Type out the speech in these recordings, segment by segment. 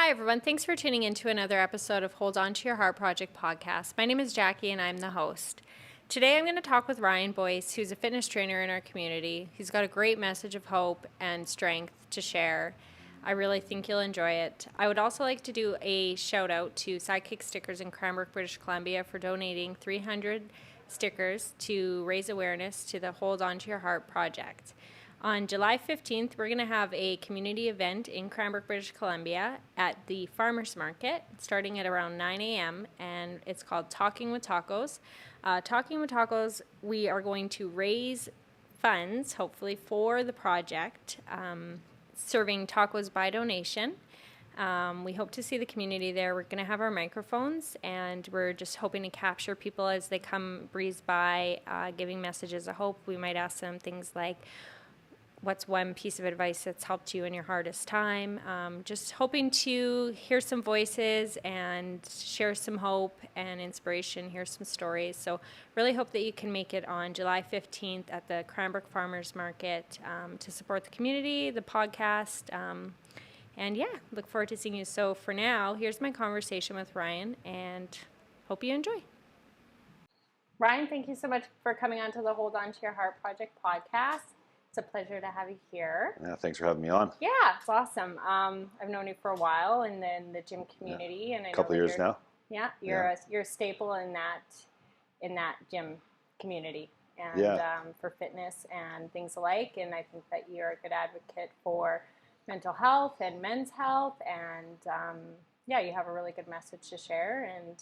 Hi, everyone. Thanks for tuning in to another episode of Hold On to Your Heart Project podcast. My name is Jackie, and I'm the host. Today, I'm going to talk with Ryan Boyce, who's a fitness trainer in our community. He's got a great message of hope and strength to share. I really think you'll enjoy it. I would also like to do a shout out to Sidekick Stickers in Cranbrook, British Columbia for donating 300 stickers to raise awareness to the Hold On to Your Heart project. On July 15th, we're going to have a community event in Cranbrook, British Columbia at the Farmers Market starting at around 9 a.m. and it's called Talking with Tacos. Talking with Tacos, we are going to raise funds, hopefully, for the project, serving tacos by donation. We hope to see the community there. We're going to have our microphones, and we're just hoping to capture people as they come breeze by, giving messages of hope. We might ask them things like, what's one piece of advice that's helped you in your hardest time? Just hoping to hear some voices and share some hope and inspiration, hear some stories. So really hope that you can make it on July 15th at the Cranbrook Farmers Market to support the community, the podcast, and yeah, look forward to seeing you. So for now, here's my conversation with Ryan, and hope you enjoy. Ryan, thank you so much for coming on to the Hold On to Your Heart Project podcast. It's a pleasure to have you here. Yeah, thanks for having me on. Yeah, it's awesome. I've known you for a while in the gym community, and I know a couple years now. Yeah, you're a staple in that gym community, and for fitness and things alike. And I think that you're a good advocate for mental health and men's health, and you have a really good message to share. And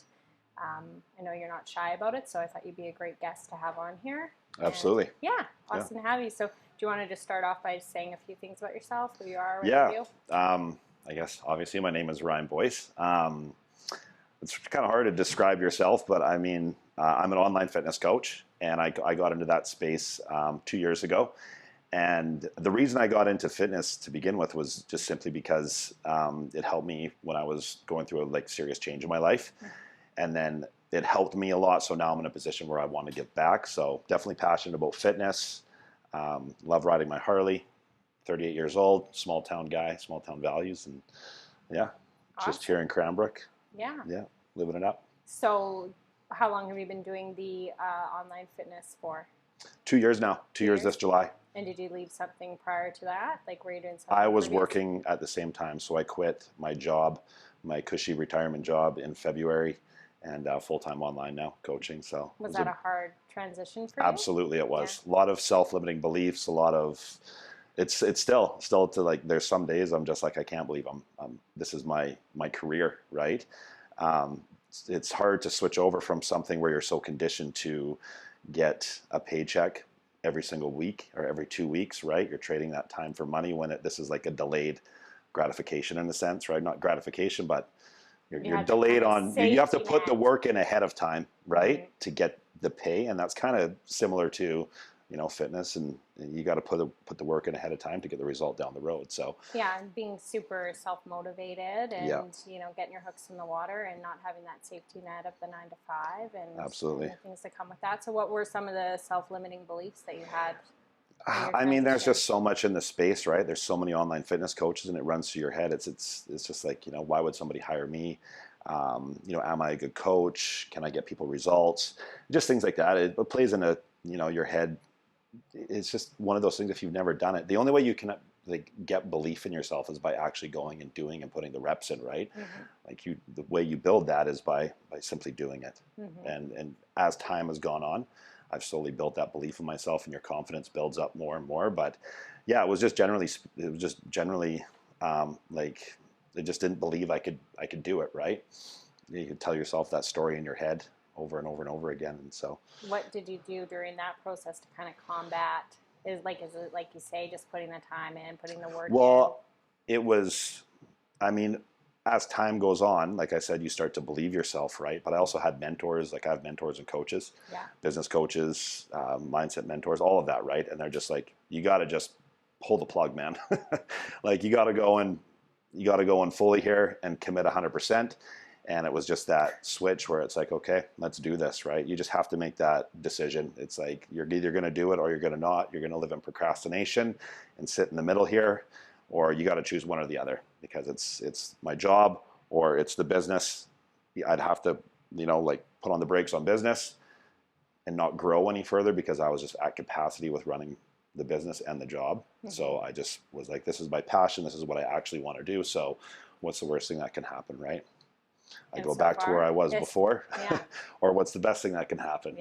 I know you're not shy about it, so I thought you'd be a great guest to have on here. Absolutely. And, awesome to have you. So do you want to just start off by saying a few things about yourself, who you are, what you do? I guess obviously my name is Ryan Boyce. It's kind of hard to describe yourself, but I mean, I'm an online fitness coach, and I got into that space 2 years ago. And the reason I got into fitness to begin with was just simply because it helped me when I was going through a serious change in my life. And then it helped me a lot. So now I'm in a position where I want to give back. So definitely passionate about fitness. Love riding my Harley. 38 years old, small town guy, small town values. And awesome. Just here in Cranbrook. Yeah, living it up. So how long have you been doing the online fitness for? 2 years now. 2 years this July. And did you leave something prior to that? Like, were you doing something? I was working at the same time. So I quit my job, my cushy retirement job in February. And full-time online now, coaching. So was that a hard transition for you? Absolutely, it was. Yeah. A lot of self-limiting beliefs. A lot of it's still to there's some days I'm just like, I can't believe this is my career, right? It's hard to switch over from something where you're so conditioned to get a paycheck every single week or every 2 weeks, right? You're trading that time for money when this is like a delayed gratification in a sense, right? Not gratification, but you're delayed on, you have to put the work in ahead of time, right? To get the pay. And that's kind of similar to, fitness, and you got to put the work in ahead of time to get the result down the road. So and being super self-motivated and, getting your hooks in the water and not having that safety net of the 9 to 5 and, absolutely. And the things that come with that. So what were some of the self-limiting beliefs that you had? I mean, there's just so much in the space, right? There's so many online fitness coaches, and it runs through your head. It's just like, why would somebody hire me? Am I a good coach? Can I get people results? Just things like that. It plays into, your head. It's just one of those things. If you've never done it, the only way you can get belief in yourself is by actually going and doing and putting the reps in, right? Mm-hmm. The way you build that is by simply doing it. Mm-hmm. And as time has gone on, I've slowly built that belief in myself, and your confidence builds up more and more. But yeah, it was just generally I just didn't believe I could do it, right? You could tell yourself that story in your head over and over and over again. And so what did you do during that process to kind of combat? Is it like you say, just putting the time in, putting the work in? Well, it was, as time goes on, like I said, you start to believe yourself, right? But I also had mentors. I have mentors and coaches, business coaches, mindset mentors, all of that, right? And they're just like, you got to just pull the plug, man. You got to go in fully here and commit 100%. And it was just that switch where it's like, okay, let's do this, right? You just have to make that decision. It's like, you're either going to do it or you're going to not. You're going to live in procrastination and sit in the middle here, or you got to choose one or the other, because it's my job or it's the business. I'd have to, like put on the brakes on business and not grow any further, because I was just at capacity with running the business and the job. So I just was like, this is my passion. This is what I actually want to do. So what's the worst thing that can happen, right? I go back to where I was before, or what's the best thing that can happen?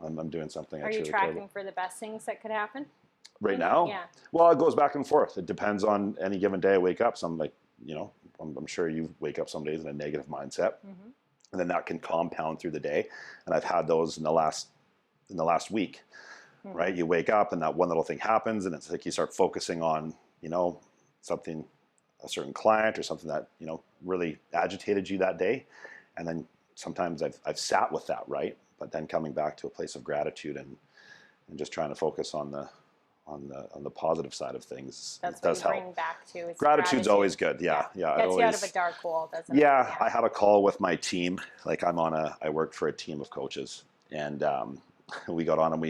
I'm doing something. Are you tracking for the best things that could happen right now? Yeah. Well, it goes back and forth. It depends on any given day. I wake up, so I'm like, I'm sure you wake up some days in a negative mindset, and then that can compound through the day. And I've had those in the last week, right? You wake up and that one little thing happens, and it's like you start focusing on, something, a certain client or something that, really agitated you that day. And then sometimes I've sat with that, right? But then coming back to a place of gratitude and just trying to focus on the positive side of things. That's what you bring back to. Gratitude's always good. Yeah. Gets you out of a dark hole, doesn't it? Yeah. I had a call with my team. Like I work for a team of coaches, and we got on, and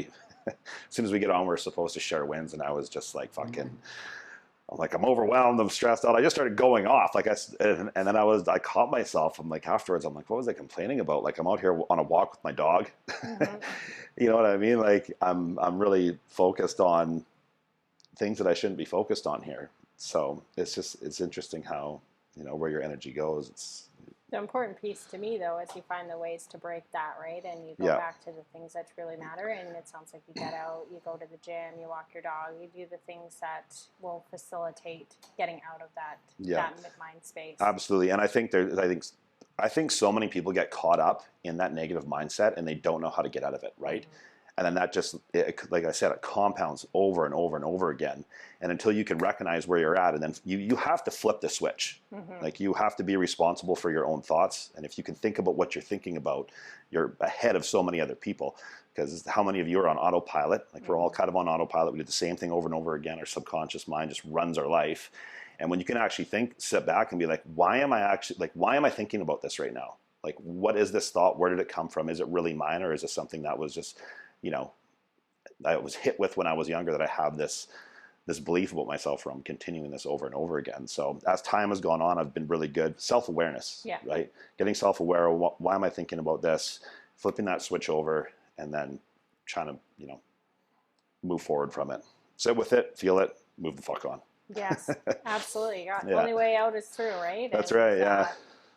as soon as we get on, we're supposed to share wins. And I was just like, I'm overwhelmed. I'm stressed out. I just started going off. And then I caught myself. I'm like, afterwards, I'm like, what was I complaining about? Like, I'm out here on a walk with my dog. You know what I mean? Like, I'm really focused on things that I shouldn't be focused on here. So it's interesting how, where your energy goes. It's the important piece to me, though, is you find the ways to break that, right? And you go back to the things that really matter. And it sounds like you get out, you go to the gym, you walk your dog, you do the things that will facilitate getting out of that mid-mind space. Absolutely. And I think so many people get caught up in that negative mindset, and they don't know how to get out of it, right? And then that just, like I said, it compounds over and over and over again. And until you can recognize where you're at, and then you have to flip the switch. Like, you have to be responsible for your own thoughts. And if you can think about what you're thinking about, you're ahead of so many other people. Because how many of you are on autopilot? Like, we're all kind of on autopilot. We do the same thing over and over again. Our subconscious mind just runs our life. And when you can actually sit back and be like, why am I thinking about this right now? Like, what is this thought? Where did it come from? Is it really mine, or is it something that was just, I was hit with when I was younger, that I have this belief about myself from continuing this over and over again. So as time has gone on, I've been really good. Self-awareness, right? Getting self-aware of why am I thinking about this, flipping that switch over, and then trying to, move forward from it. Sit with it, feel it, move the fuck on. Yes, absolutely. The only way out is through, right? That's right,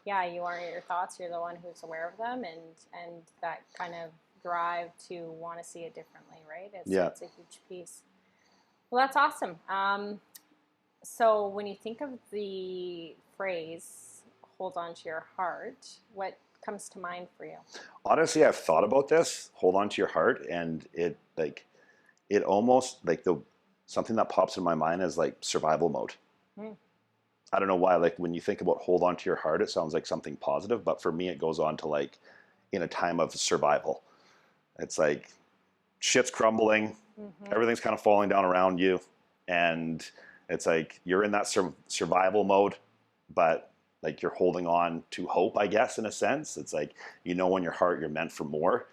yeah, you are your thoughts. You're the one who's aware of them, and that kind of drive to want to see it differently, right? It's a huge piece. Well, that's awesome. So when you think of the phrase "hold on to your heart," what comes to mind for you? Honestly, I've thought about this, hold on to your heart, and it almost, like, something that pops in my mind is like survival mode. I don't know why. Like, when you think about hold on to your heart, it sounds like something positive, but for me, it goes on to, like, in a time of survival. It's like shit's crumbling, everything's kind of falling down around you, and it's like you're in that survival mode, but like you're holding on to hope, I guess, in a sense. It's like, in your heart you're meant for more,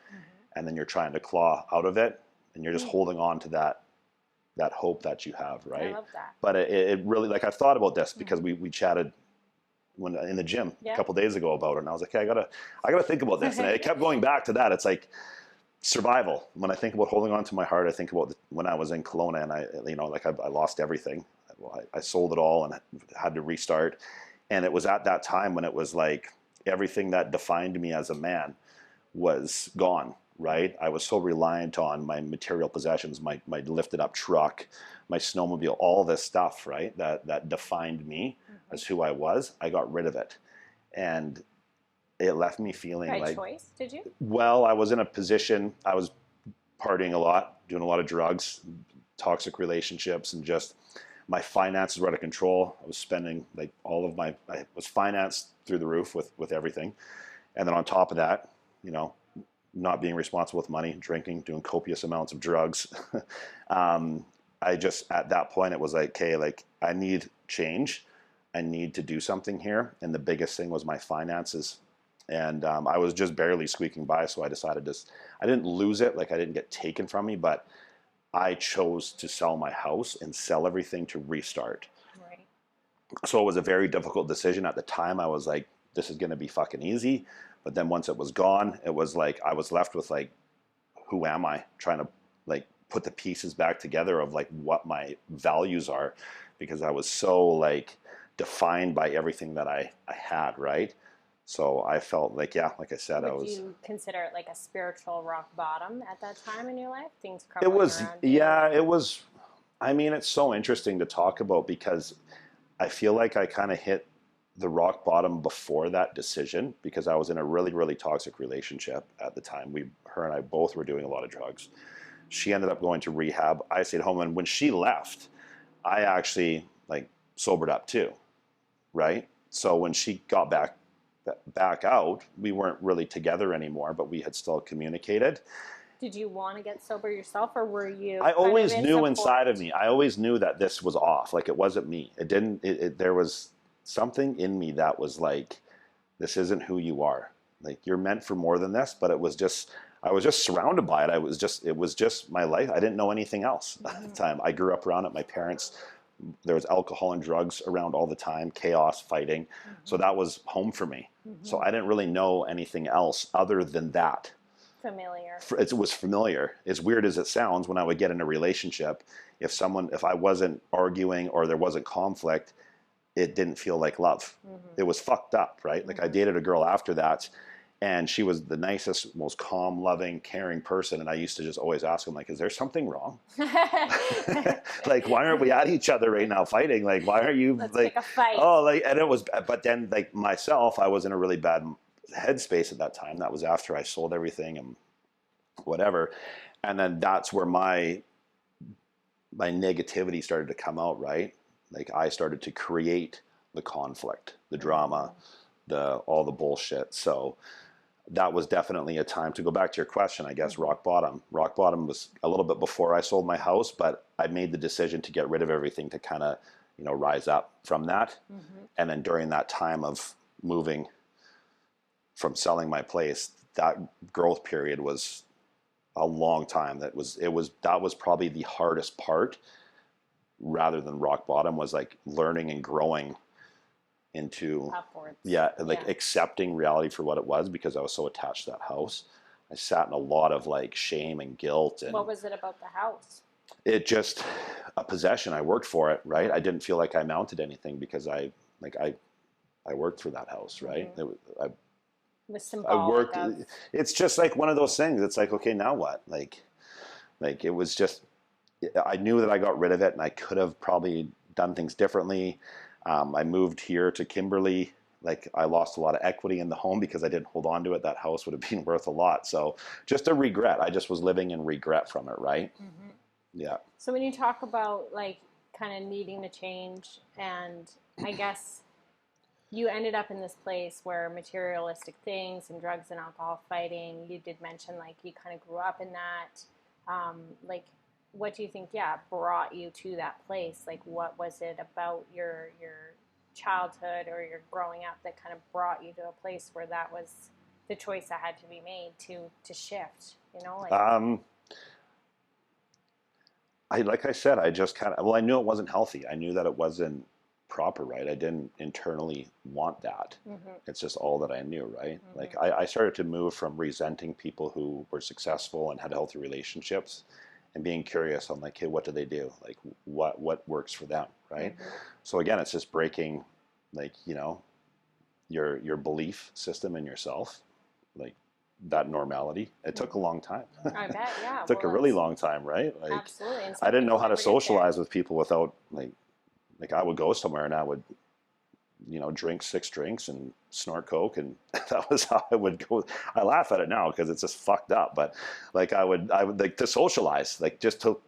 and then you're trying to claw out of it, and you're just holding on to that hope that you have, right? I love that. But it really, like, I've thought about this because we chatted in the gym a couple days ago about it, and I was like, hey, I gotta think about this, and it kept going back to that. It's like survival. When I think about holding on to my heart, I think about when I was in Kelowna, and I lost everything. I sold it all and had to restart. And it was at that time when it was like everything that defined me as a man was gone, right? I was so reliant on my material possessions, my lifted up truck, my snowmobile, all this stuff, right? That defined me as who I was. I got rid of it. And it left me feeling by like... choice, did you? Well, I was in a position, I was partying a lot, doing a lot of drugs, toxic relationships, and just my finances were out of control. I was spending like I was financed through the roof with everything. And then on top of that, not being responsible with money, drinking, doing copious amounts of drugs. I just, at that point, it was like, okay, like, I need change. I need to do something here. And the biggest thing was my finances. And I was just barely squeaking by, so I decided I didn't lose it, like I didn't get taken from me, but I chose to sell my house and sell everything to restart. Right. So it was a very difficult decision at the time. I was like, this is going to be fucking easy. But then once it was gone, it was like, I was left with like, who am I? Trying to like put the pieces back together of like what my values are, because I was so like defined by everything that I had, right? So I felt like, yeah, like I said, Would you consider it like a spiritual rock bottom at that time in your life? Things it crumbling was, around you? yeah, it was, I mean, it's so interesting to talk about because I feel like I kind of hit the rock bottom before that decision, because I was in a really, really toxic relationship at the time. Her and I both were doing a lot of drugs. She ended up going to rehab. I stayed home. And when she left, I actually like sobered up too. Right. So when she got back out, we weren't really together anymore, but we had still communicated. Did you want to get sober yourself, or were you I kind always of in knew support? inside of me. I always knew that this was off. Like it wasn't me. It didn't. There was something in me that was like, this isn't who you are. Like you're meant for more than this. But it was just. I was just surrounded by it. It was just my life. I didn't know anything else at the time. I grew up around it. My parents. There was alcohol and drugs around all the time. Chaos, fighting. So that was home for me. So I didn't really know anything else other than that. Familiar. It was familiar. As weird as it sounds, when I would get in a relationship, if I wasn't arguing or there wasn't conflict, it didn't feel like love. It was fucked up, right? Like I dated a girl after that, and she was the nicest, most calm, loving, caring person. And I used to just always ask him, like, is there something wrong? Like, why aren't we at each other right now fighting? Like, why aren't you Let's like, pick a fight. oh, like, and it was, but then like myself, I was in a really bad headspace at that time. That was after I sold everything and whatever. And then that's where my negativity started to come out, right? Like I started to create the conflict, the drama, all the bullshit. So that was definitely a time to go back to your question, I guess, rock bottom. Rock bottom was a little bit before I sold my house, but I made the decision to get rid of everything to kind of, rise up from that. And then during that time of moving from selling my place, that growth period was a long time. That was probably the hardest part, rather than rock bottom, was like learning and growing into Upwards. Accepting reality for what it was, because I was so attached to that house. I sat in a lot of like shame and guilt. And what was it about the house? It just a possession. I worked for it, right? I didn't feel like I mounted anything because I worked for that house, right? It was I symbolic worked. of... It's just like one of those things. It's like, okay, now what? Like it was just. I knew that I got rid of it, and I could have probably done things differently. I moved here to Kimberley. Like I lost a lot of equity in the home because I didn't hold on to it. That house would have been worth a lot. So just a regret. I just was living in regret from it, right? Yeah. So when you talk about like kind of needing to change, and I guess you ended up in this place where materialistic things and drugs and alcohol, fighting, you did mention like you kind of grew up in that. Like, what do you think, brought you to that place? Like, what was it about your childhood or your growing up that kind of brought you to a place where that was the choice that had to be made to shift, Like, like I said, I just I knew it wasn't healthy. I knew that it wasn't proper, right? I didn't internally want that. It's just all that I knew, right? Like I started to move from resenting people who were successful and had healthy relationships, and being curious on like, hey, what do they do? Like what works for them, right? So again, it's just breaking like, your belief system in yourself, like that normality. It took a long time. I bet, yeah. It took a really long time, right? Like absolutely. I didn't know how to socialize with people without like I would go somewhere and I would, drink 6 drinks and snort coke, and that was how I would go. I laugh at it now because it's just fucked up, but like I would like to socialize, like just to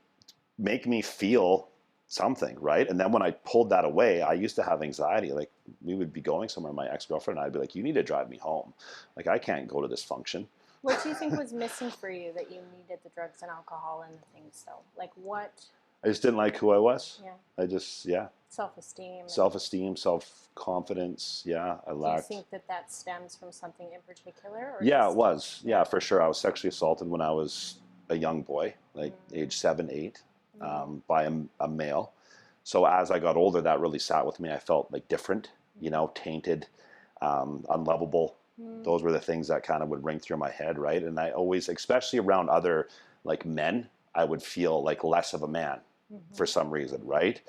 make me feel something, right? And then when I pulled that away, I used to have anxiety. Like we would be going somewhere, my ex-girlfriend and I'd be like, you need to drive me home. Like I can't go to this function. What do you think was missing for you that you needed the drugs and alcohol and the things though? Like what? I just didn't like who I was. Yeah. I just, Self-esteem. Self-confidence. Yeah. I lacked. Do you think that stems from something in particular? Or yeah, it was. Yeah, for sure. I was sexually assaulted when I was a young boy, like age 7, 8, by a male. So as I got older, that really sat with me. I felt like different, you know, tainted, unlovable. Those were the things that kind of would ring through my head, right? And I always, especially around other like men, I would feel like less of a man for some reason, right?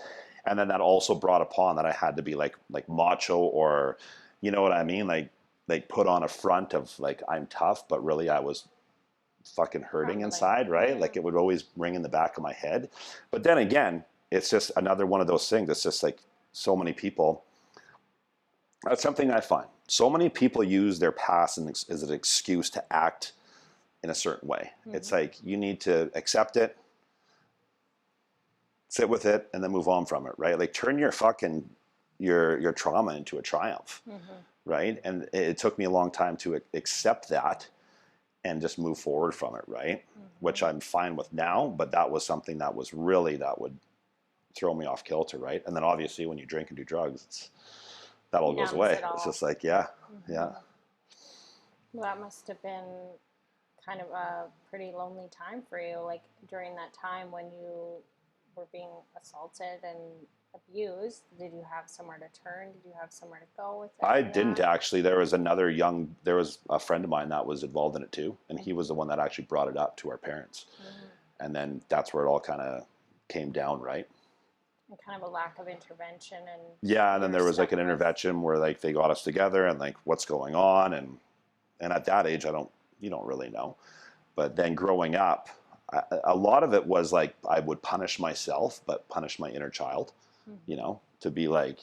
And then that also brought upon that I had to be like macho, or you know what I mean, like put on a front of like I'm tough, but really I was fucking hurting inside, right? Like it would always ring in the back of my head. But then again, it's just another one of those things. It's just like so many people. That's something I find. So many people use their past as an excuse to act in a certain way. It's like you need to accept it, sit with it, and then move on from it, right? Like turn your fucking your trauma into a triumph, right? And it took me a long time to accept that and just move forward from it, right? Which I'm fine with now, but that was something that was really, that would throw me off kilter, right? And then obviously when you drink and do drugs, that all goes away. It's just like, yeah. Well, that must have been kind of a pretty lonely time for you, like during that time when you were being assaulted and abused. Did you have somewhere to turn? Did you have somewhere to go with it? I didn't actually. There was a friend of mine that was involved in it too, and he was the one that actually brought it up to our parents. And then that's where it all kind of came down, right? And kind of a lack of intervention. And then there was like an intervention where like they got us together and like what's going on, and at that age you don't really know. But then growing up, a lot of it was like I would punish myself, but punish my inner child, you know, to be like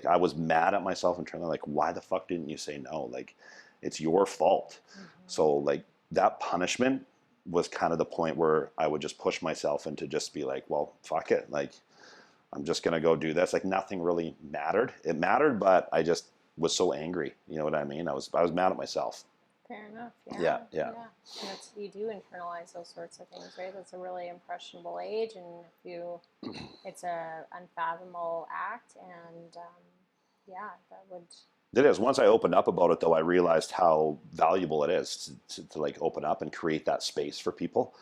I was mad at myself internally, like, why the fuck didn't you say no? Like, it's your fault. So like that punishment was kind of the point where I would just push myself into just be like, well, fuck it. Like, I'm just going to go do this. Like nothing really mattered. It mattered, but I just was so angry. You know what I mean? I was mad at myself. Fair enough. Yeah. And you do internalize those sorts of things, right? That's a really impressionable age, and it's a unfathomable act, and that would. It is. Once I opened up about it, though, I realized how valuable it is to like open up and create that space for people.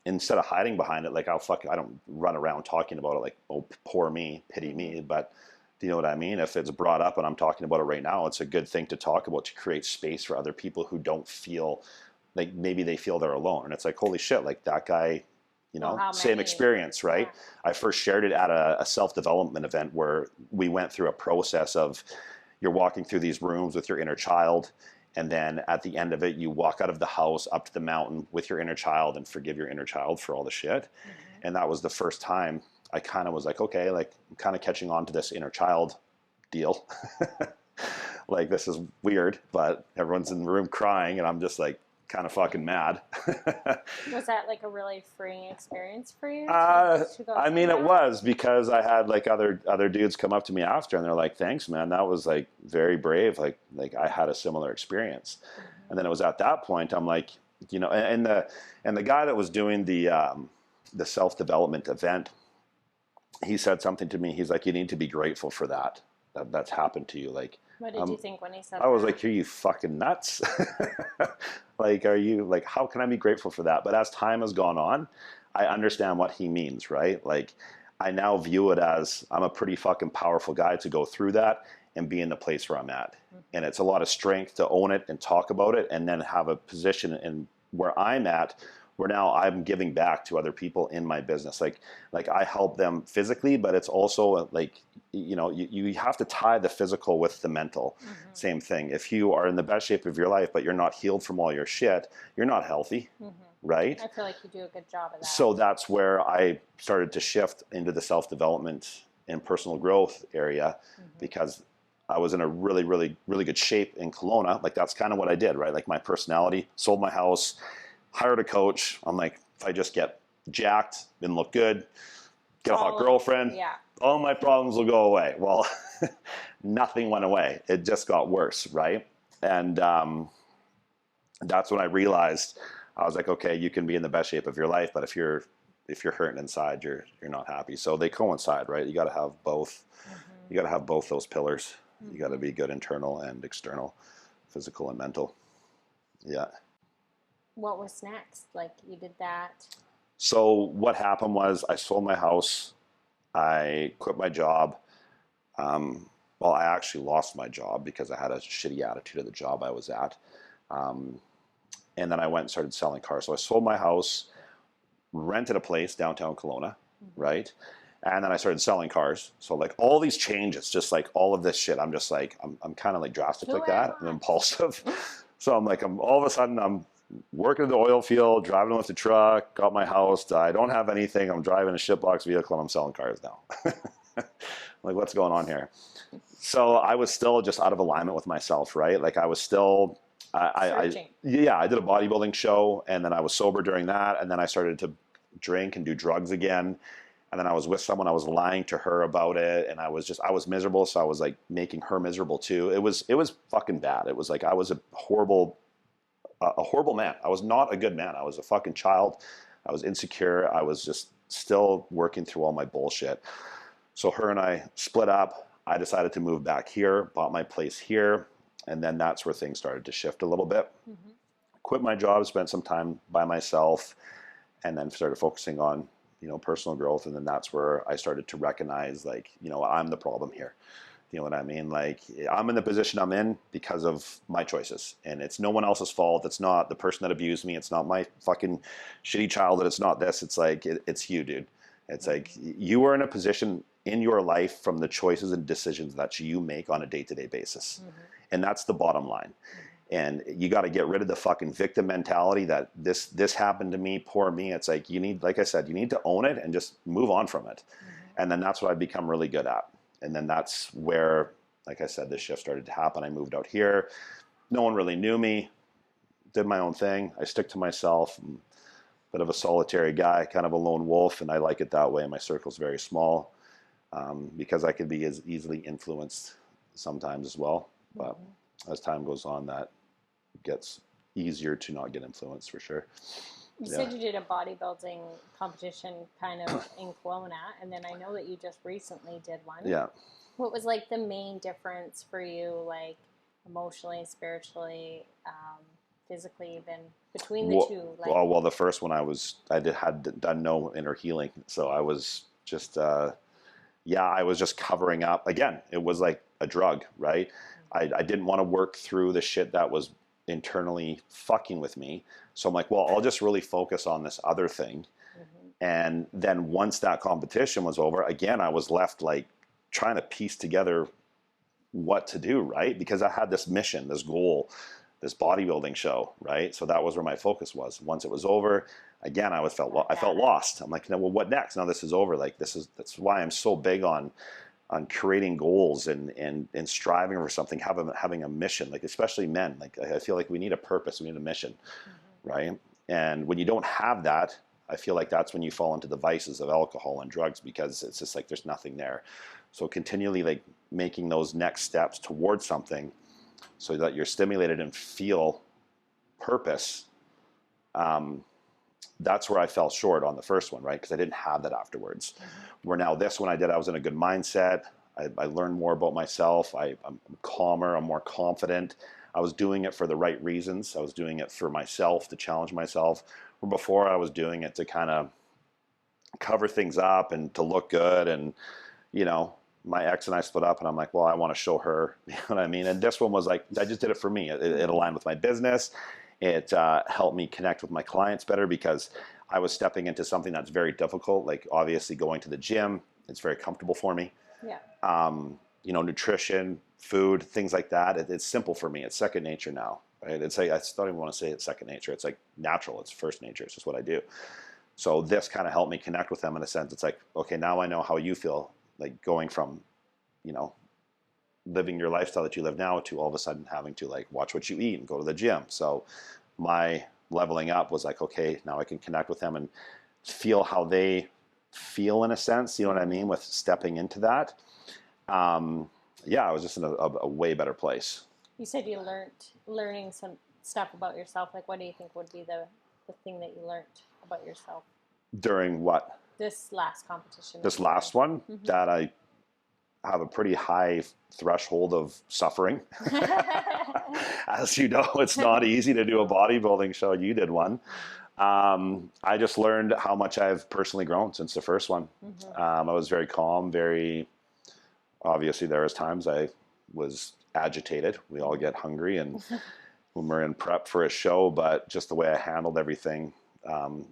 Instead of hiding behind it, like I don't run around talking about it like, oh, poor me, pity me, but. Do you know what I mean? If it's brought up and I'm talking about it right now, it's a good thing to talk about, to create space for other people who don't feel like maybe they feel they're alone. And it's like, holy shit, like that guy, you know, same experience, right? Yeah. I first shared it at a self-development event where we went through a process of you're walking through these rooms with your inner child. And then at the end of it, you walk out of the house up to the mountain with your inner child and forgive your inner child for all the shit. And that was the first time I kind of was like, okay, like I'm kind of catching on to this inner child deal. Like, this is weird, but everyone's in the room crying and I'm just like kind of fucking mad. Was that like a really freeing experience for you? I mean, it was, because I had like other dudes come up to me after and they're like, thanks, man. That was like very brave. Like I had a similar experience. And then it was at that point, I'm like, you know, and the guy that was doing the self-development event, he said something to me. He's like, you need to be grateful for that's happened to you. Like, what did you think when he said that? I was like, are you fucking nuts? Like, are you like, how can I be grateful for that? But as time has gone on, I understand what he means, right? Like, I now view it as I'm a pretty fucking powerful guy to go through that and be in the place where I'm at. And it's a lot of strength to own it and talk about it, and then have a position in where I'm at, where now I'm giving back to other people in my business. Like I help them physically, but it's also like, you know, you have to tie the physical with the mental. Same thing. If you are in the best shape of your life, but you're not healed from all your shit, you're not healthy, right? I feel like you do a good job of that. So that's where I started to shift into the self-development and personal growth area, because I was in a really, really, really good shape in Kelowna. Like, that's kind of what I did, right? Like, my personality, sold my house, hired a coach. I'm like, if I just get jacked and look good, get a hot girlfriend, all my problems will go away. Well, nothing went away. It just got worse, right? And that's when I realized, I was like, okay, you can be in the best shape of your life, but if you're hurting inside, you're not happy. So they coincide, right? You got to have both. You got to have both those pillars. You got to be good internal and external, physical and mental. Yeah. What was next? Like, you did that. So what happened was I sold my house. I quit my job. Well, I actually lost my job because I had a shitty attitude at the job I was at. And then I went and started selling cars. So I sold my house, rented a place downtown Kelowna, right? And then I started selling cars. So like all these changes, just like all of this shit, I'm just like, I'm kind of like drastic like that. I'm impulsive. So all of a sudden I'm working in the oil field, driving a lifted truck, got my house. I don't have anything. I'm driving a shitbox vehicle and I'm selling cars now. Like, what's going on here? So I was still just out of alignment with myself, right? Like I was still, I did a bodybuilding show, and then I was sober during that. And then I started to drink and do drugs again. And then I was with someone, I was lying to her about it. And I was miserable. So I was like making her miserable too. It was fucking bad. It was like, I was a horrible man. I was not a good man. I was a fucking child. I was insecure. I was just still working through all my bullshit. So her and I split up. I decided to move back here, bought my place here. And then that's where things started to shift a little bit. Mm-hmm. Quit my job, spent some time by myself, and then started focusing on, personal growth. And then that's where I started to recognize, like, I'm the problem here. You know what I mean? Like, I'm in the position I'm in because of my choices, and it's no one else's fault. It's not the person that abused me. It's not my fucking shitty childhood. It's not this. It's like, it's you, dude. It's like you are in a position in your life from the choices and decisions that you make on a day-to-day basis. Mm-hmm. And that's the bottom line. And you got to get rid of the fucking victim mentality that this happened to me, poor me. It's like, like I said, you need to own it and just move on from it. Mm-hmm. And then that's what I've become really good at. And then that's where, like I said, this shift started to happen. I moved out here. No one really knew me. Did my own thing. I stick to myself. I'm a bit of a solitary guy, kind of a lone wolf, and I like it that way. My circle's very small because I can be as easily influenced sometimes as well. But as time goes on, that gets easier to not get influenced for sure. You said you did a bodybuilding competition kind of in Kelowna, and then I know that you just recently did one. Yeah. What was like the main difference for you, like emotionally, spiritually, physically, even between the two? Like, well, the first one had done no inner healing, so I was just I was just covering up. Again, it was like a drug, right? I didn't want to work through the shit that was internally fucking with me. So I'm like, well, I'll just really focus on this other thing. Mm-hmm. And then once that competition was over, again, I was left like trying to piece together what to do, right? Because I had this mission, this goal, this bodybuilding show, right? So that was where my focus was. Once it was over, again, I felt lost. I'm like, well, what next? Now this is over. Like that's why I'm so big on creating goals and striving for something, having a mission, like especially men. Like I feel like we need a purpose, we need a mission, mm-hmm. right? And when you don't have that, I feel like that's when you fall into the vices of alcohol and drugs, because it's just like there's nothing there. So continually like making those next steps towards something so that you're stimulated and feel purpose. That's where I fell short on the first one, right? Because I didn't have that afterwards. Mm-hmm. Where now this one I was in a good mindset. I learned more about myself. I'm calmer. I'm more confident. I was doing it for the right reasons. I was doing it for myself, to challenge myself. Where before I was doing it to kind of cover things up and to look good. And, my ex and I split up, and I'm like, well, I want to show her, you know what I mean? And this one was like, I just did it for me. It aligned with my business. It helped me connect with my clients better because I was stepping into something that's very difficult. Like obviously going to the gym, it's very comfortable for me. Yeah. Nutrition, food, things like that. It's simple for me. It's second nature now. Right? It's like, I don't even want to say it's second nature. It's like natural. It's first nature. It's just what I do. So this kind of helped me connect with them in a sense. It's like, okay, now I know how you feel, like going from, living your lifestyle that you live now to all of a sudden having to like watch what you eat and go to the gym. So my leveling up was like, okay, now I can connect with them and feel how they feel in a sense, you know what I mean, with stepping into that. I was just in a way better place. You said you learning some stuff about yourself. Like, what do you think would be the thing that you learned about yourself? During what? This last competition. This last one, mm-hmm. that I have a pretty high threshold of suffering. As you know, it's not easy to do a bodybuilding show. You did one. I just learned how much I've personally grown since the first one. I was very calm, obviously there was times I was agitated. We all get hungry and when we're in prep for a show, but just the way I handled everything,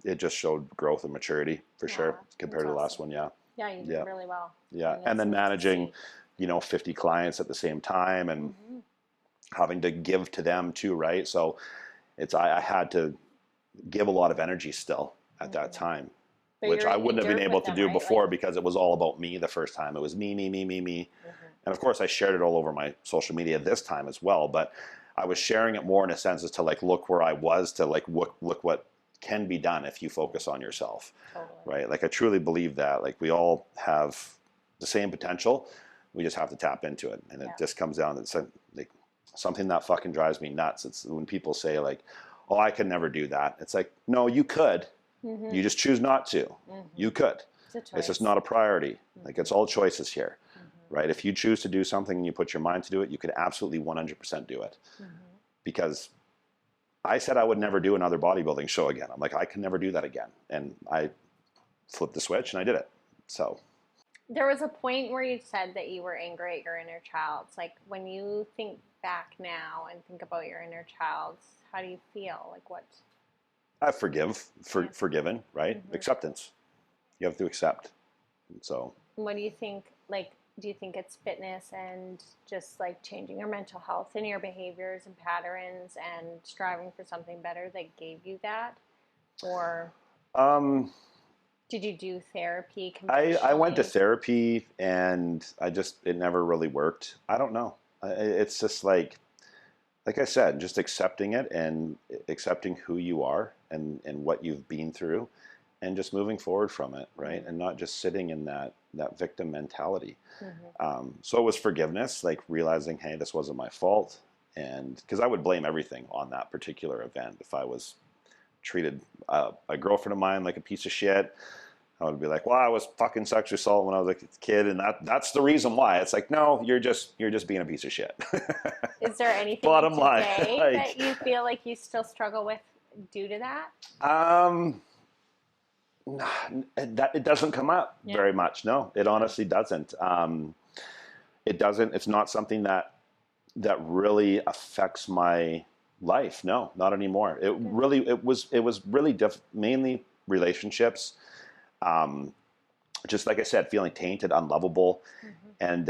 it just showed growth and maturity for sure compared to the last one. Yeah. Yeah, you did really well. Yeah. And then managing, 50 clients at the same time and having to give to them too, right? So I had to give a lot of energy still at that time, But which I wouldn't have been able to do before like, because it was all about me the first time. It was me. And of course I shared it all over my social media this time as well, but I was sharing it more in a sense as to like, look where I was, to like, look what can be done if you focus on yourself, right? Like I truly believe that like we all have the same potential. We just have to tap into it. And it just comes down to like something that fucking drives me nuts. It's when people say like, oh, I could never do that. It's like, no, you could. You just choose not to. You could. It's just not a priority. Like it's all choices here, right? If you choose to do something and you put your mind to do it, you could absolutely 100% do it. Because I said I would never do another bodybuilding show again. I'm like, I can never do that again. And I flipped the switch and I did it. So. There was a point where you said that you were angry at your inner child. It's like when you think back now and think about your inner child, how do you feel? Like what? I forgiven, right? Acceptance. You have to accept. So. What do you think? Like, do you think it's fitness and just like changing your mental health and your behaviors and patterns and striving for something better that gave you that, or? Did you do therapy? I went to therapy and it never really worked. I don't know. It's just like I said, just accepting it and accepting who you are and what you've been through and just moving forward from it, right? And not just sitting in that victim mentality. So it was forgiveness, like realizing, hey, this wasn't my fault. And because I would blame everything on that particular event. If I was treated a girlfriend of mine like a piece of shit, I would be like, well, I was fucking sexually assaulted when I was a kid, and that's the reason why. It's like, no, you're just being a piece of shit. Is there anything Bottom line, that you feel like you still struggle with due to that? It doesn't come up very much. No, it honestly doesn't. It doesn't. It's not something that really affects my life. No, not anymore. It was really mainly relationships. Just like I said, feeling tainted, unlovable, and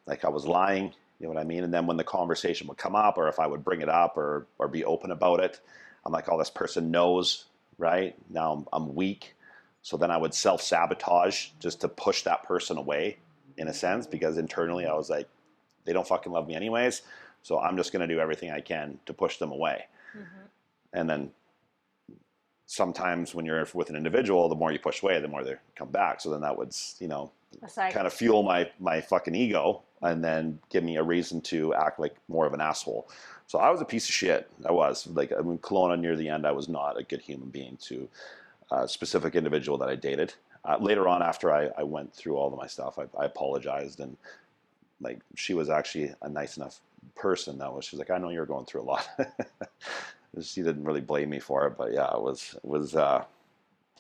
like I was lying, you know what I mean? And then when the conversation would come up, or if I would bring it up or be open about it, I'm like, oh, this person knows, right? Now I'm weak. So then I would self-sabotage just to push that person away in a sense, because internally I was like, they don't fucking love me anyways. So I'm just going to do everything I can to push them away. And then sometimes when you're with an individual, the more you push away, the more they come back. So then that would, kind of fuel my fucking ego and then give me a reason to act like more of an asshole. So I was a piece of shit. I was like, I mean, Kelowna near the end, I was not a good human being to a specific individual that I dated. Later on, after I went through all of my stuff, I apologized, and like she was actually a nice enough person that she's like, I know you're going through a lot. She didn't really blame me for it, but yeah, it was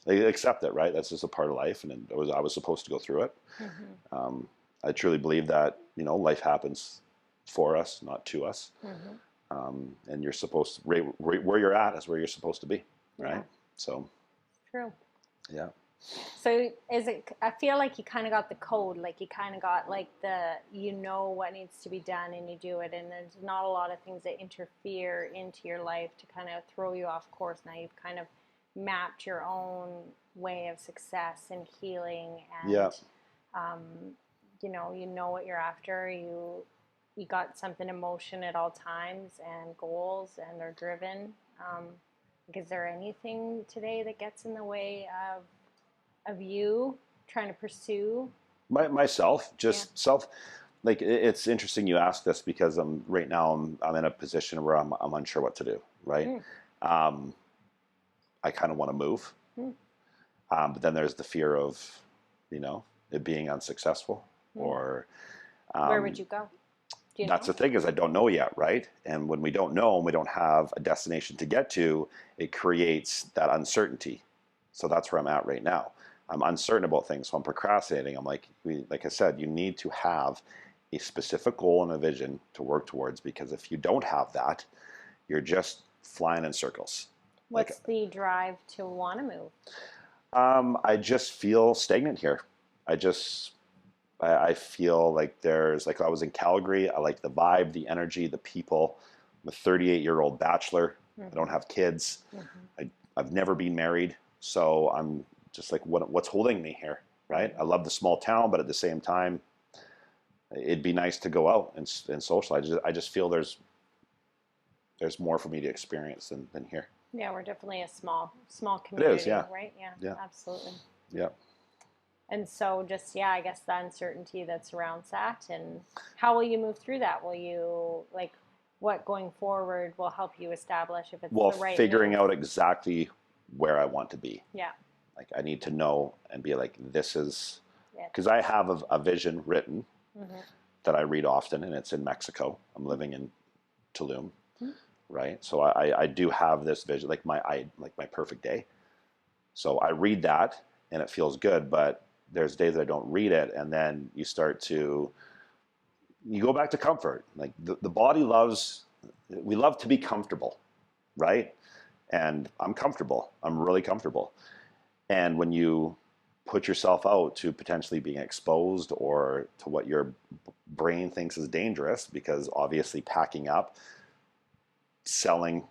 they accept it, right? That's just a part of life, and I was supposed to go through it. I truly believe that life happens for us, not to us, and you're supposed to where you're at is where you're supposed to be, right? So true. Yeah. So I feel like you kind of got the code, like you kind of got like what needs to be done and you do it, and there's not a lot of things that interfere into your life to kind of throw you off course. Now you've kind of mapped your own way of success and healing, and you know what you're after. You got something in motion at all times and goals, and they're driven. Is there anything today that gets in the way of you trying to pursue myself, self? Like, it's interesting you ask this, because right now I'm in a position where I'm unsure what to do, right? I kind of want to move, but then there's the fear of it being unsuccessful, or where would you go? Do you That's know? the thing, is I don't know yet, right? And when we don't know and we don't have a destination to get to, it creates that uncertainty. So that's where I'm at right now. I'm uncertain about things, so I'm procrastinating. I'm like I said, you need to have a specific goal and a vision to work towards, because if you don't have that, you're just flying in circles. What's the drive to want to move? I just feel stagnant here. I feel like I was in Calgary. I like the vibe, the energy, the people. I'm a 38-year-old bachelor. I don't have kids. I've never been married. So I'm just like, what's holding me here, right? I love the small town, but at the same time, it'd be nice to go out and socialize. I just feel there's more for me to experience than here. Yeah, we're definitely a small community, yeah. right? Yeah, Yeah. absolutely. Yeah. And so just, I guess the uncertainty that surrounds that. And how will you move through that? Will you, like, what going forward will help you establish if it's Well, the right figuring move? out exactly where I want to be. Yeah. Like, I need to know and be like, this is, Yeah. because I have a vision written that I read often, and it's in Mexico. I'm living in Tulum, right? So I do have this vision, like my perfect day. So I read that and it feels good, but there's days that I don't read it, and then you go back to comfort. Like the body we love to be comfortable, right? And I'm comfortable. I'm really comfortable. And when you put yourself out to potentially being exposed or to what your brain thinks is dangerous, because obviously packing up, selling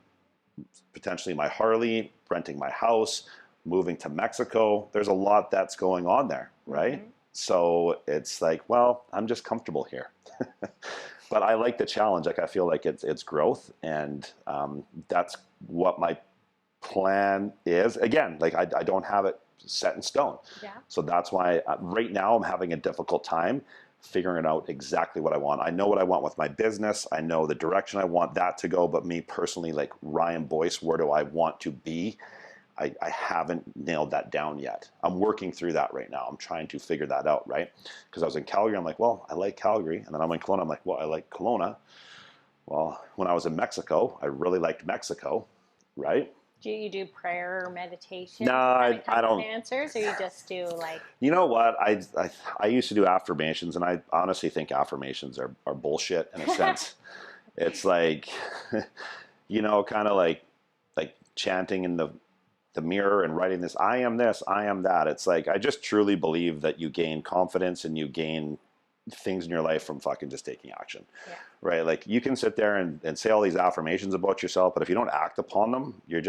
potentially my Harley, renting my house, moving to Mexico, there's a lot that's going on there, right? So it's like, well, I'm just comfortable here. But I like the challenge. Like, I feel like it's growth, and that's what my plan is. Again, like I don't have it set in stone. Yeah. So that's why right now I'm having a difficult time figuring out exactly what I want. I know what I want with my business. I know the direction I want that to go, but me personally, like Ryan Boyce, where do I want to be? I haven't nailed that down yet. I'm working through that right now. I'm trying to figure that out, right? Because I was in Calgary, I'm like, well, I like Calgary. And then I'm in Kelowna, I'm like, well, I like Kelowna. Well, when I was in Mexico, I really liked Mexico, right? Do you do prayer or meditation? No, to I don't. Answers, or you just do like? You know what? I used to do affirmations, and I honestly think affirmations are bullshit in a sense. It's like, kind of like chanting in the mirror and writing this, I am this, I am that. It's like, I just truly believe that you gain confidence and you gain things in your life from fucking just taking action. Yeah. Right? Like, you can sit there and say all these affirmations about yourself, but if you don't act upon them, you're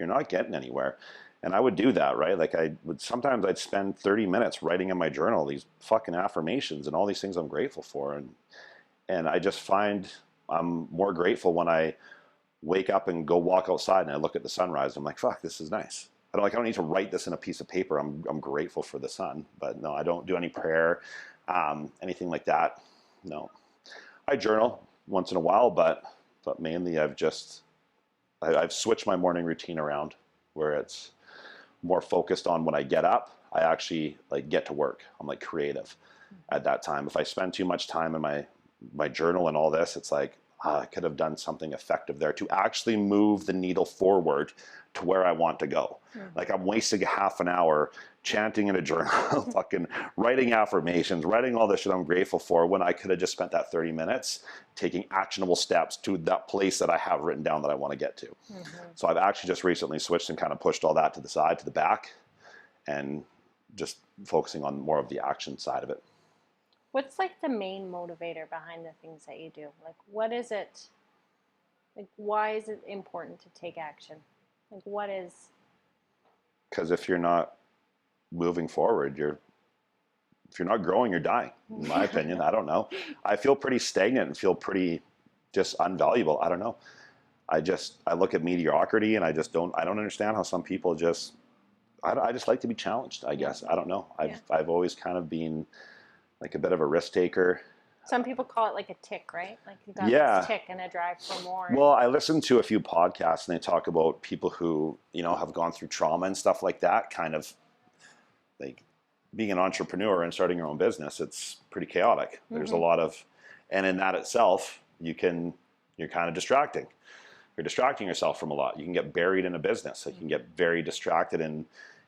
not getting anywhere. And I would do that, right? Like, sometimes I'd spend 30 minutes writing in my journal these fucking affirmations and all these things I'm grateful for. And I just find I'm more grateful when I wake up and go walk outside and I look at the sunrise. I'm like, fuck, this is nice. I don't need to write this in a piece of paper. I'm grateful for the sun. But no, I don't do any prayer, anything like that. No. I journal once in a while, but mainly I've switched my morning routine around, where it's more focused on when I get up. I actually like get to work. I'm like creative at that time. If I spend too much time in my journal and all this, it's like, I could have done something effective there to actually move the needle forward to where I want to go. Like, I'm wasting half an hour chanting in a journal, fucking writing affirmations, writing all this shit I'm grateful for, when I could have just spent that 30 minutes taking actionable steps to that place that I have written down that I want to get to. So I've actually just recently switched and kind of pushed all that to the side, to the back, and just focusing on more of the action side of it. What's like the main motivator behind the things that you do? Like, what is it? Like, why is it important to take action? Like, what is? Because if you're not moving forward, if you're not growing, you're dying, in my opinion. I don't know. I feel pretty stagnant and feel pretty just unvaluable. I don't know. I look at mediocrity and I don't understand how some people I just like to be challenged, I guess. I don't know. I've always kind of been like a bit of a risk taker. Some people call it like a tick, right? Like, you got this tick and a drive for more. Well, I listen to a few podcasts and they talk about people who, have gone through trauma and stuff like that, kind of like being an entrepreneur and starting your own business. It's pretty chaotic. There's a lot of, And in that itself, you're kind of distracting. You're distracting yourself from a lot. You can get buried in a business. So you can get very distracted in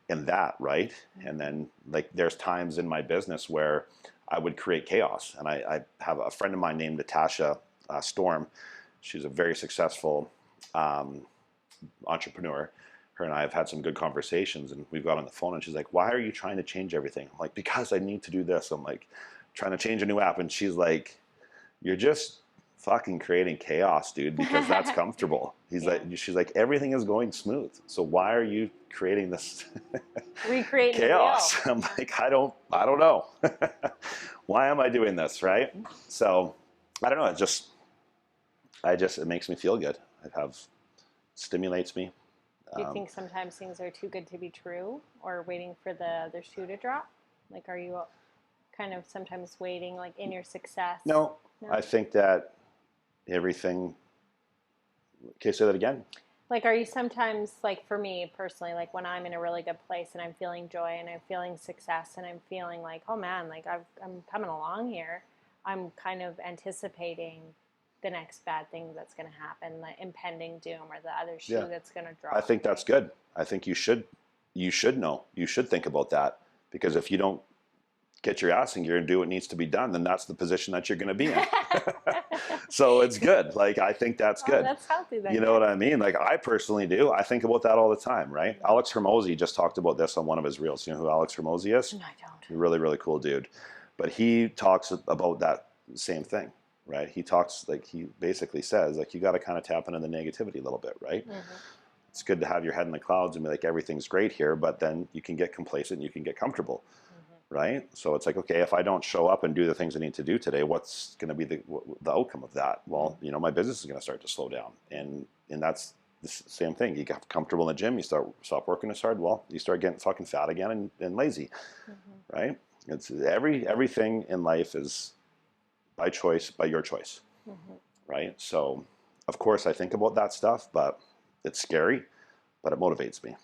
that, right? And then like there's times in my business where I would create chaos. And I have a friend of mine named Natasha Storm. She's a very successful entrepreneur. Her and I have had some good conversations, and we've got on the phone, and she's like, why are you trying to change everything? I'm like, because I need to do this. I'm like, trying to change a new app. And she's like, you're just fucking creating chaos, dude, because that's comfortable. She's like, everything is going smooth. So why are you creating this Recreating chaos? I'm like, I don't know. Why am I doing this? Right. So I don't know. It makes me feel good. Stimulates me. Do you think sometimes things are too good to be true, or waiting for the other shoe to drop? Like, are you kind of sometimes waiting, like in your success? No. I think that everything. Okay, say that again. Like, are you sometimes, like for me personally, like when I'm in a really good place and I'm feeling joy and I'm feeling success and I'm feeling like, oh man, like I'm coming along here, I'm kind of anticipating the next bad thing that's going to happen, the impending doom or the other shoe that's going to drop. I think that's good. I think you should know. You should think about that, because if you don't get your ass in gear and do what needs to be done, then that's the position that you're going to be in. So it's good. Like, I think that's good. That's healthy then. You know what I mean? Like, I personally do. I think about that all the time, right? Alex Hormozy just talked about this on one of his reels. You know who Alex Hormozy is? No, I don't. Really, really cool dude. But he talks about that same thing, right? He basically says, like, you got to kind of tap into the negativity a little bit, right? Mm-hmm. It's good to have your head in the clouds and be like, everything's great here, but then you can get complacent and you can get comfortable. Right? So it's like, okay, if I don't show up and do the things I need to do today, what's going to be the outcome of that? Well, my business is going to start to slow down. And that's the same thing. You get comfortable in the gym, you stop working as hard. Well, you start getting fucking fat again and lazy, right? It's everything in life is by choice, by your choice, right? So of course I think about that stuff, but it's scary, but it motivates me.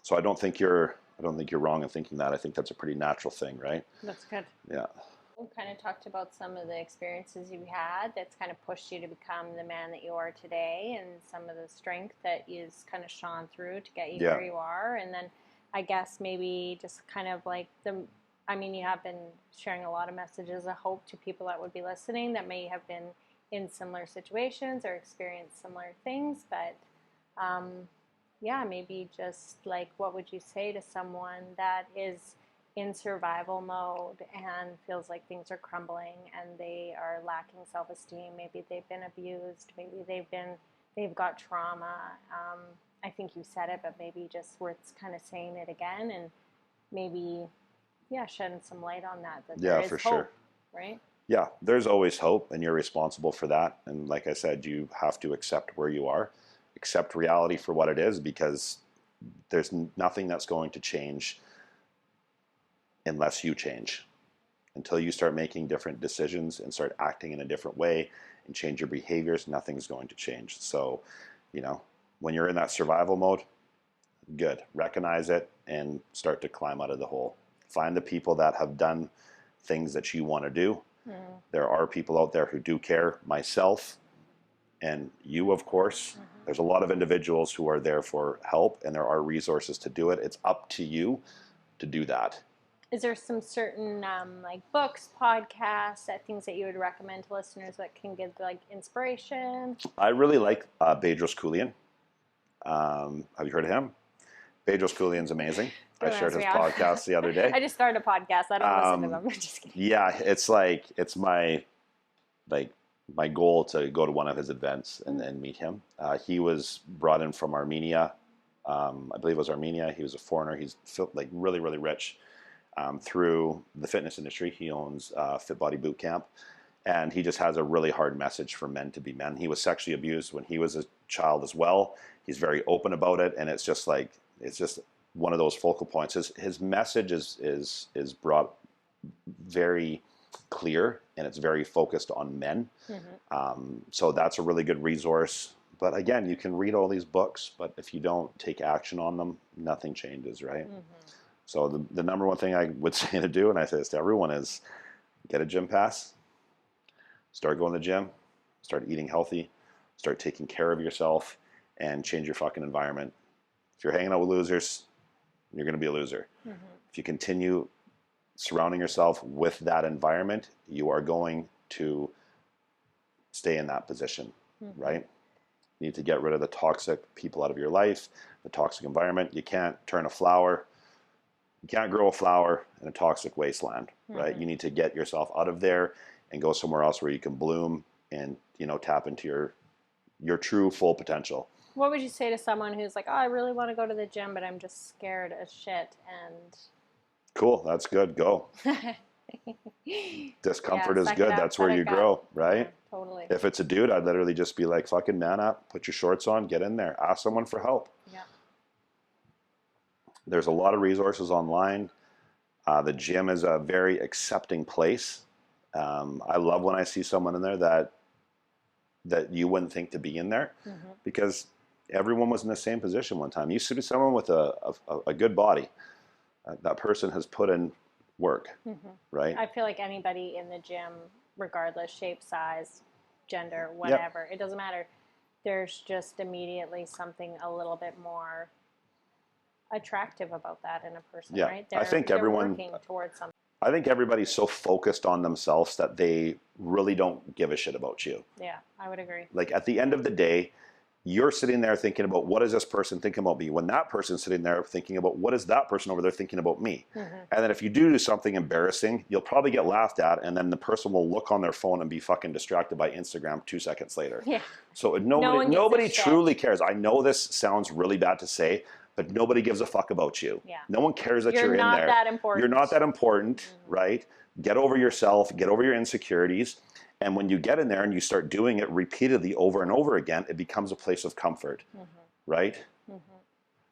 So I don't think you're wrong in thinking that. I think that's a pretty natural thing, right? That's good. Yeah. We kind of talked about some of the experiences you've had that's kind of pushed you to become the man that you are today, and some of the strength that is kind of shone through to get you where you are. And then I guess maybe just kind of like you have been sharing a lot of messages of hope to people that would be listening that may have been in similar situations or experienced similar things, but maybe just like, what would you say to someone that is in survival mode and feels like things are crumbling and they are lacking self-esteem? Maybe they've been abused, maybe they've got trauma. I think you said it, but maybe just worth kind of saying it again, and maybe shedding some light on that there is for hope, sure. Right? Yeah, there's always hope, and you're responsible for that. And like I said, you have to accept where you are. Accept reality for what it is, because there's nothing that's going to change unless you change. Until you start making different decisions and start acting in a different way and change your behaviors, nothing's going to change. So, when you're in that survival mode, good. Recognize it and start to climb out of the hole. Find the people that have done things that you want to do. There are people out there who do care, myself and you, of course. There's a lot of individuals who are there for help, and there are resources to do it. It's up to you to do that. Is there some certain like books, podcasts, things that you would recommend to listeners that can give like inspiration? I really like Bedros Keuilian. Have you heard of him? Bedros Keuilian's amazing. I shared his podcast the other day. I just started a podcast. I don't listen to them. I'm just kidding. Yeah, it's my goal to go to one of his events and meet him. He was brought in from Armenia. I believe it was Armenia. He was a foreigner. He's really, really rich through the fitness industry. He owns Fit Body Boot Camp. And he just has a really hard message for men to be men. He was sexually abused when he was a child as well. He's very open about it. And it's just one of those focal points. His message is brought very clear, and it's very focused on men. So that's a really good resource. But again, you can read all these books, but if you don't take action on them, nothing changes, right? So the number one thing I would say to do, and I say this to everyone, is get a gym pass, start going to the gym, start eating healthy, start taking care of yourself, and change your fucking environment. If you're hanging out with losers, you're going to be a loser. If you continue surrounding yourself with that environment, you are going to stay in that position, right? You need to get rid of the toxic people out of your life, the toxic environment. You can't turn a flower, you can't grow a flower in a toxic wasteland, right? You need to get yourself out of there and go somewhere else where you can bloom and, you know, tap into your true full potential. What would you say to someone who's like, oh, I really want to go to the gym, but I'm just scared as shit? And cool, that's good. Go. Discomfort is good. That's where you grow, right? Yeah, totally. If it's a dude, I'd literally just be like, fucking man up, put your shorts on, get in there, ask someone for help. Yeah. There's a lot of resources online. The gym is a very accepting place. I love when I see someone in there that you wouldn't think to be in there, because everyone was in the same position one time. You see someone with a good body. That person has put in work, right? I feel like anybody in the gym, regardless shape, size, gender, whatever, it doesn't matter. There's just immediately something a little bit more attractive about that in a person, right? I think everyone working towards something. I think everybody's so focused on themselves that they really don't give a shit about you. Yeah, I would agree. Like at the end of the day, you're sitting there thinking about, what is this person thinking about me? When that person's sitting there thinking about, what is that person over there thinking about me? And then if you do something embarrassing, you'll probably get laughed at, and then the person will look on their phone and be fucking distracted by Instagram 2 seconds later. Yeah. So nobody truly cares. I know this sounds really bad to say, but nobody gives a fuck about you. Yeah. No one cares that you're in there. You're not that important. You're not that important, right? Get over yourself, get over your insecurities. And when you get in there and you start doing it repeatedly over and over again, it becomes a place of comfort, right?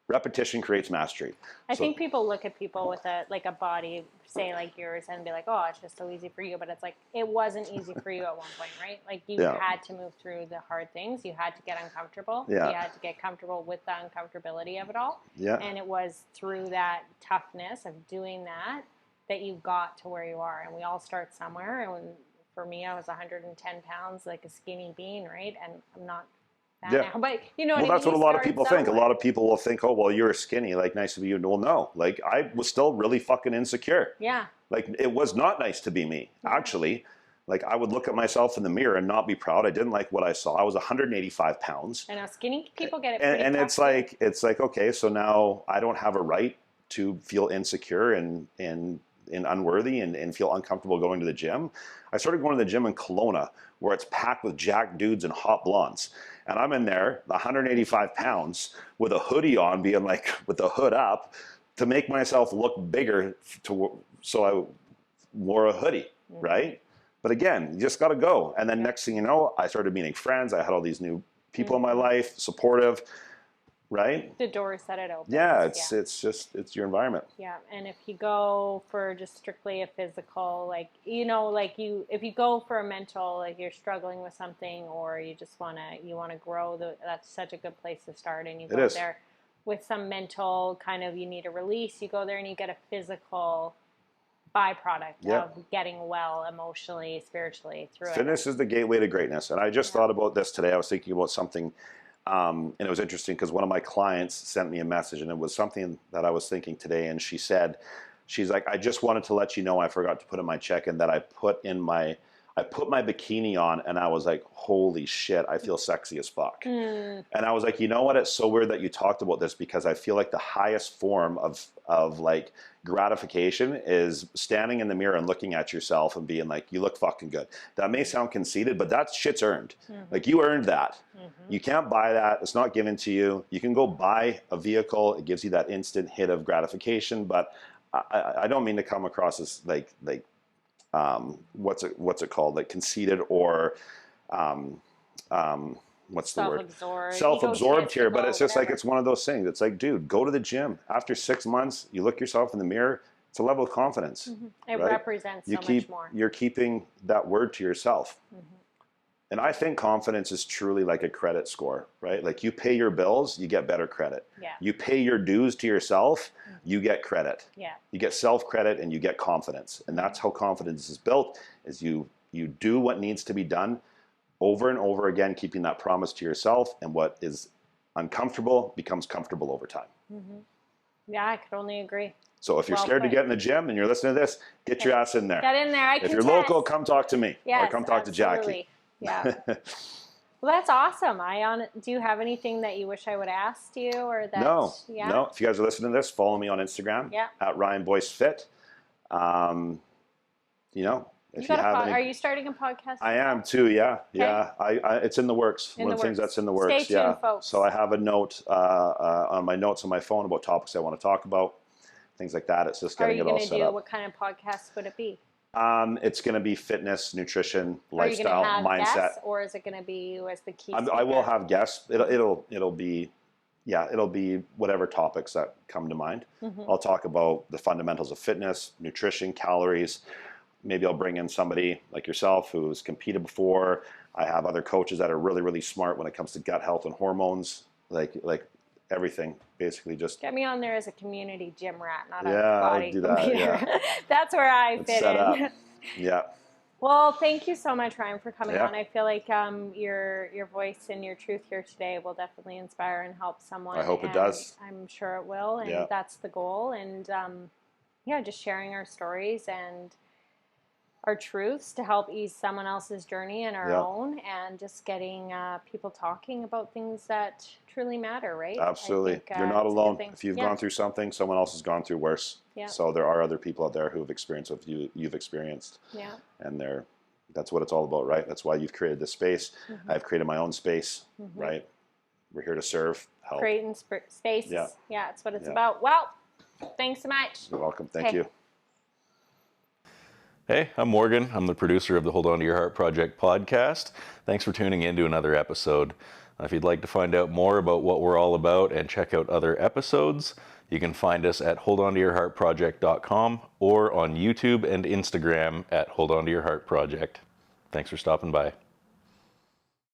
Repetition creates mastery. I think people look at people with a body, say like yours, and be like, oh, it's just so easy for you. But it's like, it wasn't easy for you at one point, right? Like you had to move through the hard things. You had to get uncomfortable. You had to get comfortable with the uncomfortability of it all. And it was through that toughness of doing that you got to where you are. And we all start somewhere. And for me, I was 110 pounds, like a skinny bean, right? And I'm not that now. But you know what I mean? Well, that's what a lot of people think. A lot of people will think, oh, well, you're skinny, like, nice to be you. Well, no. Like, I was still really fucking insecure. Yeah. Like, it was not nice to be me, actually. Like, I would look at myself in the mirror and not be proud. I didn't like what I saw. I was 185 pounds. I know, skinny people get it and it's like, okay, so now I don't have a right to feel insecure and unworthy and feel uncomfortable going to the gym. I started going to the gym in Kelowna, where it's packed with jacked dudes and hot blondes. And I'm in there, 185 pounds, with a hoodie on, being like, with the hood up, to make myself look bigger, so I wore a hoodie, right? But again, you just got to go. And then next thing you know, I started meeting friends. I had all these new people in my life, supportive, right? The doors that it opens. Yeah, it's your environment. Yeah, and if you go for just strictly a physical, like, you know, like if you go for a mental, like you're struggling with something, or you just want to grow, that's such a good place to start. And you go there with some mental kind of, you need a release, you go there and you get a physical byproduct of getting well emotionally, spiritually through it. Fitness is the gateway to greatness. And I just thought about this today. I was thinking about something. And it was interesting because one of my clients sent me a message, and it was something that I was thinking today. And she's like, I just wanted to let you know I forgot to put in my check-in that I put my bikini on, and I was like, holy shit, I feel sexy as fuck. And I was like, you know what? It's so weird that you talked about this, because I feel like the highest form of like gratification is standing in the mirror and looking at yourself and being like, you look fucking good. That may sound conceited, but that shit's earned. Like, you earned that. You can't buy that. It's not given to you. You can go buy a vehicle. It gives you that instant hit of gratification, but I don't mean to come across as like what's it called? Like conceited or what's the word? Self-absorbed here, but it's just like, it's one of those things. It's like, dude, go to the gym. After 6 months, you look yourself in the mirror. It's a level of confidence. It represents so much more. You're keeping that word to yourself. And I think confidence is truly like a credit score, right? Like you pay your bills, you get better credit. Yeah. You pay your dues to yourself, you get credit. Yeah. You get self-credit and you get confidence. And that's how confidence is built, is you do what needs to be done over and over again, keeping that promise to yourself, and what is uncomfortable becomes comfortable over time. Mm-hmm. Yeah, I could only agree. So if you're Well scared put. to get in the gym and you're listening to this, get your ass in there. Get in there. I If can you're local, come talk to me. Yes, Or come talk to Jacquie. absolutely. Yeah. Well, that's awesome. Do you have anything that you wish I would have asked you, or that? No. Yeah? No. If you guys are listening to this, follow me on Instagram at Ryan Boyce Fit. You know, if you have any, are you starting a podcast? I am too. Yeah. Okay. Yeah. It's in the works. One of the things that's in the works. Stay tuned, folks. So I have a note on my notes on my phone about topics I want to talk about, things like that. It's just getting it all set up. What kind of podcast would it be? It's going to be fitness, nutrition, lifestyle, Are you going to have mindset. guests, or is it going to be you as the key speaker? I will have guests. It'll be whatever topics that come to mind. Mm-hmm. I'll talk about the fundamentals of fitness, nutrition, calories. Maybe I'll bring in somebody like yourself who's competed before. I have other coaches that are really, really smart when it comes to gut health and hormones, like everything. Basically, just get me on there as a community gym rat, not a I'll body do that. computer. Yeah. That's where I fit in. Yeah. Well, thank you so much, Ryan, for coming Yeah. on. I feel like your voice and your truth here today will definitely inspire and help someone. I hope it does. I'm sure it will, and that's the goal. And just sharing our stories and our truths to help ease someone else's journey and our own, and just getting people talking about things that truly matter, right? Absolutely. Think, you're not alone. If you've Yeah. gone through something, someone else has gone through worse. Yeah. So there are other people out there who have experienced what you've experienced. Yeah. And that's what it's all about, right? That's why you've created this space. Mm-hmm. I've created my own space, right? We're here to serve, help. Creating spaces. Yeah. Yeah, that's what it's about. Well, thanks so much. You're welcome. Thank you. Hey, I'm Morgan. I'm the producer of the Hold On to Your Heart Project podcast. Thanks for tuning in to another episode. If you'd like to find out more about what we're all about and check out other episodes, you can find us at holdontoyourheartproject.com or on YouTube and Instagram at Hold On to Your Heart Project. Thanks for stopping by.